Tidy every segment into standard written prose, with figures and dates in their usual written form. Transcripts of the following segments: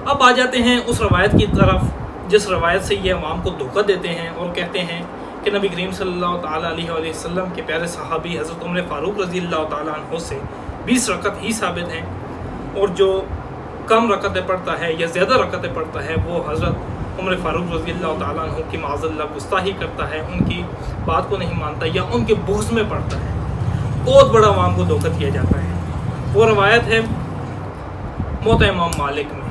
اب آ جاتے ہیں اس روایت کی طرف جس روایت سے یہ عوام کو دھوکہ دیتے ہیں اور کہتے ہیں کہ نبی کریم صلی اللہ تعالیٰ علیہ وسلم کے پیارے صحابی حضرت عمر فاروق رضی اللہ تعالیٰ عنہ سے 20 رکعت ہی ثابت ہیں، اور جو کم رکعتیں پڑھتا ہے یا زیادہ رکعتیں پڑھتا ہے وہ حضرت عمر فاروق رضی اللہ تعالیٰ عنہ کی معاذ اللہ گستاخی کرتا ہے، ان کی بات کو نہیں مانتا یا ان کے بغض میں پڑھتا ہے۔ بہت بڑا عوام کو دھوکہ دیا جاتا ہے۔ وہ روایت ہے موطا امام مالک میں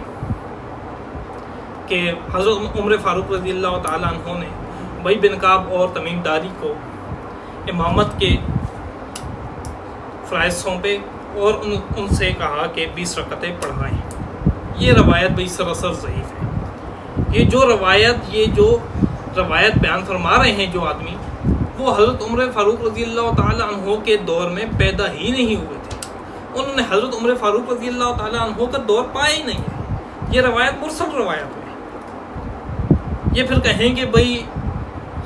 کہ حضرت عمر فاروق رضی اللہ تعالیٰ عنہ نے ابی بن کعب اور تمیم داری کو امامت کے فرائض سونپے اور ان سے کہا کہ 20 رکعتیں پڑھائیں۔ یہ روایت بھائی سراسر ضعیف ہے۔ یہ جو روایت بیان فرما رہے ہیں جو آدمی، وہ حضرت عمر فاروق رضی اللہ تعالیٰ عنہ کے دور میں پیدا ہی نہیں ہوئے تھے، انہوں نے حضرت عمر فاروق رضی اللہ تعالیٰ عنہ کا دور پایا ہی نہیں ہے۔ یہ روایت مرسل روایت ہے۔ یہ پھر کہیں کہ بھائی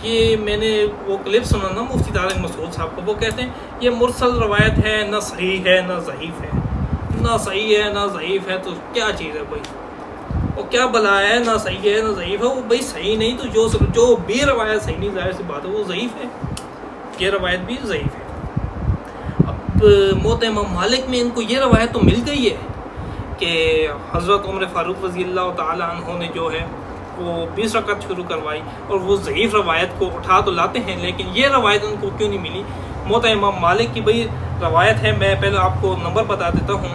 یہ میں نے وہ کلپ سنا نا مفتی طارق مسعود صاحب کو، وہ کہتے ہیں یہ مرسل روایت ہے، نہ صحیح ہے نہ ضعیف ہے، نہ صحیح ہے نہ ضعیف ہے، تو کیا چیز ہے بھائی؟ اور کیا بلا ہے؟ نہ صحیح ہے نہ ضعیف ہے، وہ بھائی صحیح نہیں تو جو بھی روایت صحیح نہیں، ظاہر سی بات ہے وہ ضعیف ہے۔ یہ روایت بھی ضعیف ہے۔ اب موطا امام مالک میں ان کو یہ روایت تو مل گئی ہے کہ حضرت عمر فاروق رضی اللہ تعالیٰ عنہ نے جو ہے وہ 20 رکعت شروع کروائی، اور وہ ضعیف روایت کو اٹھا تو لاتے ہیں، لیکن یہ روایت ان کو کیوں نہیں ملی؟ موطا امام مالک کی بھائی روایت ہے، میں پہلے آپ کو نمبر بتا دیتا ہوں،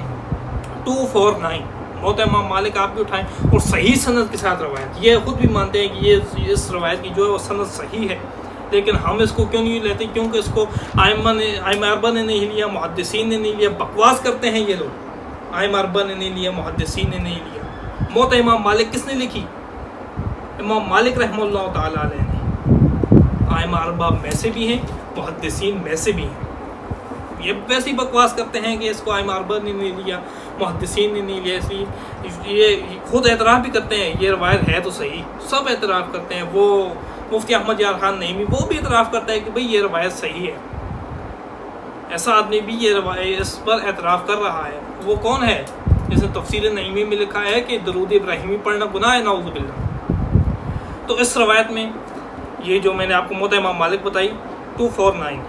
249۔ موطا امام مالک آپ بھی اٹھائیں، اور صحیح سند کے ساتھ روایت، یہ خود بھی مانتے ہیں کہ یہ اس روایت کی جو ہے وہ سند صحیح ہے، لیکن ہم اس کو کیوں نہیں لیتے؟ کیونکہ اس کو ائمہ اربعہ نے نہیں لیا، محدثین نے نہیں لیا، بکواس کرتے ہیں یہ لوگ۔ ائمہ اربعہ نے نہیں لیا، محدثین نے نہیں لیا۔ موطا امام مالک کس نے لکھی؟ امام مالک رحمہ اللہ تعالیٰ علیہ نے۔ ائمہ اربعہ میں سے بھی ہیں، محدثین میں سے بھی ہیں۔ یہ ویسے ہی بکواس کرتے ہیں کہ اس کو ائمہ اربعہ نے نہیں لیا، محدثین نے نہیں لیا، اس لیے یہ خود اعتراف بھی کرتے ہیں یہ روایت ہے تو صحیح، سب اعتراف کرتے ہیں۔ وہ مفتی احمد یار خان نعیمی وہ بھی اعتراف کرتا ہے کہ بھئی یہ روایت صحیح ہے۔ ایسا آدمی بھی یہ روایت اس پر اعتراف کر رہا ہے۔ وہ کون ہے؟ جس نے تفسیر نعیمی میں لکھا ہے کہ درود ابراہیمی پڑھنا گناہ ہے، نعوذ باللہ۔ تو اس روایت میں یہ جو میں نے آپ کو موطا امام مالک بتائی 249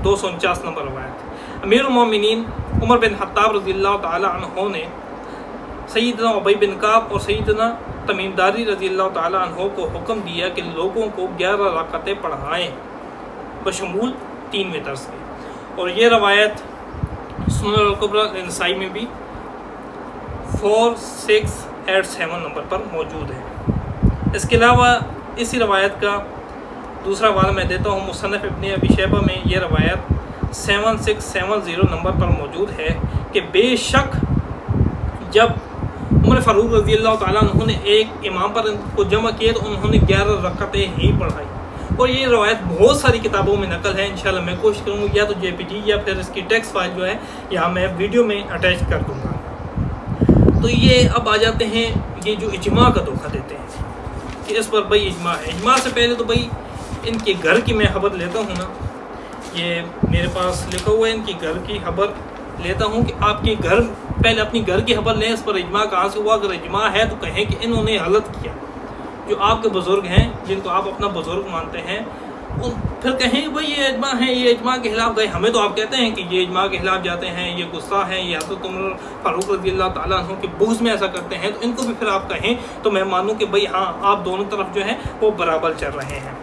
249 نمبر روایت، امیر المومنین عمر بن خطاب رضی اللہ تعالیٰ عنہ نے سیدنا ابی بن کعب اور سیدنا تمیم داری رضی اللہ تعالیٰ عنہ کو حکم دیا کہ لوگوں کو 11 رکعتیں پڑھائیں بشمول 3 وتر سے، اور یہ روایت سنن الکبری نسائی میں بھی 4687 نمبر پر موجود ہے۔ اس کے علاوہ اسی روایت کا دوسرا حوالہ میں دیتا ہوں، مصنف ابن ابی شیبہ میں یہ روایت 7670 نمبر پر موجود ہے کہ بے شک جب عمر فاروق رضی اللہ تعالیٰ عنہ نے ایک امام پر ان کو جمع کیے تو انہوں نے 11 رکعتیں ہی پڑھائی، اور یہ روایت بہت ساری کتابوں میں نقل ہے۔ انشاءاللہ میں کوشش کروں گا یا تو JPG یا پھر اس کی ٹیکسٹ فائل جو ہے یہاں میں ویڈیو میں اٹیچ کر دوں گا۔ تو یہ اب آ جاتے ہیں یہ جو اجماع کا دھوکہ دیتے ہیں کہ اس پر بھائی اجماع ہے۔ اجماع سے پہلے تو بھائی ان کے گھر کی میں خبر لیتا ہوں نا، یہ میرے پاس لکھا ہوا ہے، ان کی گھر کی خبر لیتا ہوں کہ آپ کے گھر پہلے اپنی گھر کی خبر لیں، اس پر اجماع کہاں سے ہوا؟ اگر اجماع ہے تو کہیں کہ انہوں نے غلط کیا۔ جو آپ کے بزرگ ہیں جن کو آپ اپنا بزرگ مانتے ہیں، پھر کہیں کہ بھائی یہ اجماع ہے، یہ اجماع کے خلاف گئے۔ ہمیں تو آپ کہتے ہیں کہ یہ اجماع کے خلاف جاتے ہیں، یہ گستاخ ہیں، یہ حضرت عمر فاروق رضی اللہ تعالیٰ عنہ کے بغض میں ایسا کرتے ہیں، تو ان کو بھی پھر آپ کہیں تو میں مانوں کہ بھائی ہاں آپ دونوں طرف جو ہیں وہ برابر چل رہے ہیں۔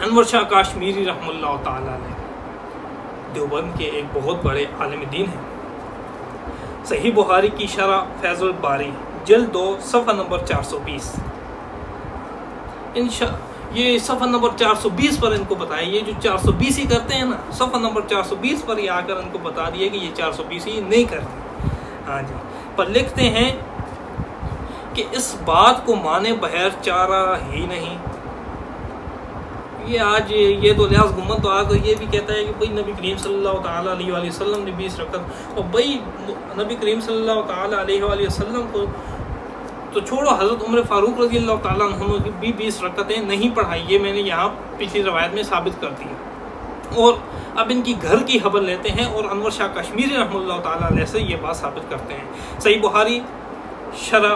انور شاہ کاشمیری رحمہ اللہ تعالیٰ علیہ دیوبند کے ایک بہت بڑے عالم دین ہیں۔ صحیح بخاری کی شرح فیض الباری جلد 2 صفحہ نمبر 420، یہ صفحہ نمبر 420 پر ان کو بتایا، یہ جو 420 ہی کرتے ہیں نا، صفحہ نمبر 420 پر یہ آ کر ان کو بتا دیا کہ یہ 420 ہی نہیں کرتے۔ ہاں جی، پر لکھتے ہیں کہ اس بات کو مانے بغیر چارہ ہی نہیں۔ یہ آج یہ تو لحاظ گمت تو آج یہ بھی کہتا ہے کہ بھائی نبی کریم صلی اللہ تعالیٰ علیہ وآلہ وسلم نے 20 رکعت، اور بھائی نبی کریم صلی اللہ تعالیٰ علیہ وآلہ وسلم کو تو چھوڑو، حضرت عمر فاروق رضی اللہ تعالیٰ عنہ کی بھی 20 رکعتیں نہیں پڑھائی، یہ میں نے یہاں پچھلی روایت میں ثابت کر دیا۔ اور اب ان کی گھر کی خبر لیتے ہیں اور انور شاہ کشمیری رحمہ اللہ تعالیٰ علیہ سے یہ بات ثابت کرتے ہیں۔ صحیح بخاری شرح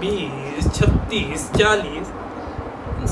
20, 36, 40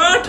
8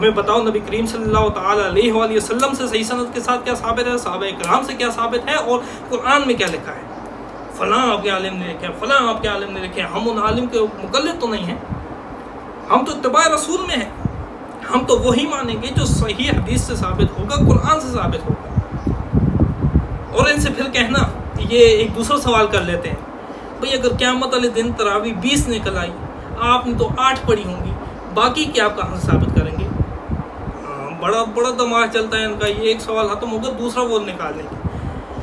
ہمیں بتاؤ نبی کریم صلی اللہ تعالیٰ علیہ وآلہ وسلم سے صحیح سند کے ساتھ کیا ثابت ہے، صحابہ کرام سے کیا ثابت ہے، اور قرآن میں کیا لکھا ہے۔ فلاں آپ کے عالم نے لکھا ہے، فلاں آپ کے عالم نے لکھا ہے، ہم ان عالم کے مقلد تو نہیں ہیں، ہم تو اتباع رسول میں ہیں، ہم تو وہی مانیں گے جو صحیح حدیث سے ثابت ہوگا، قرآن سے ثابت ہوگا۔ اور ان سے پھر کہنا، یہ ایک دوسرا سوال کر لیتے ہیں، بھئی اگر قیامت والے دن تراویح 20 نکل آئی، آپ نے تو 8 پڑھی ہوں گی، باقی کیا آپ کہاں سے ثابت کریں گے؟ بڑا دماغ چلتا ہے ان کا، یہ ایک سوال ختم ہوگا دوسرا وہ نکال لیں گے۔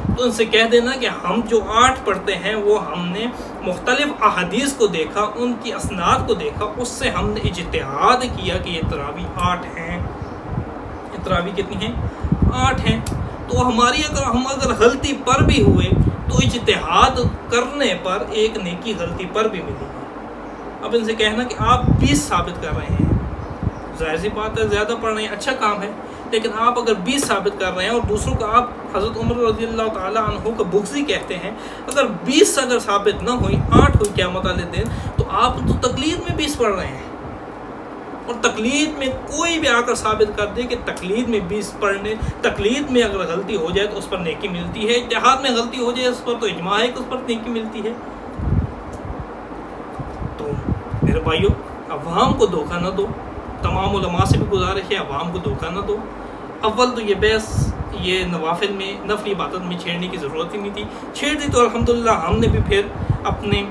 تو ان سے کہہ دینا کہ ہم جو 8 پڑھتے ہیں وہ ہم نے مختلف احادیث کو دیکھا، ان کی اسناد کو دیکھا، اس سے ہم نے اجتہاد کیا کہ یہ تراویح 8 ہیں۔ یہ تراویح کتنی ہیں؟ 8 ہیں۔ تو ہماری اگر غلطی پر بھی ہوئے تو اجتہاد کرنے پر ایک نیکی غلطی پر بھی ملی ہے۔ اب ان سے کہنا کہ آپ 20 ثابت کر رہے ہیں، ظاہر سی بات ہے زیادہ پڑھ رہے ہیں، اچھا کام ہے، لیکن آپ اگر 20 ثابت کر رہے ہیں اور دوسروں کا آپ حضرت عمر رضی اللہ تعالیٰ عنہ کا بغضی کہتے ہیں، اگر 20 اگر ثابت نہ ہوئی، 8 ہوئی قیامت والے دن، تو آپ تو تقلید میں 20 پڑھ رہے ہیں۔ اور تقلید میں کوئی بھی آ کر ثابت کر دے کہ تقلید میں 20 پڑھنے، تقلید میں اگر غلطی ہو جائے تو اس پر نیکی ملتی ہے، اجتہاد میں غلطی ہو جائے اس پر تو اجماع ہے کہ اس پر نیکی ملتی ہے۔ تو میرے بھائیو، عوام کو دھوکہ نہ دو، تمام علماء سے بھی گزارش ہے عوام کو دھوکہ نہ دو۔ اول تو یہ بحث یہ نوافل میں، نفلی عبادت میں چھیڑنے کی ضرورت ہی نہیں تھی، چھیڑ دی تو الحمدللہ ہم نے بھی پھر اپنے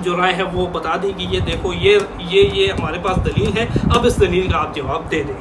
جو رائے ہے وہ بتا دی کہ یہ دیکھو یہ ہمارے پاس دلیل ہے، اب اس دلیل کا آپ جواب دے دیں۔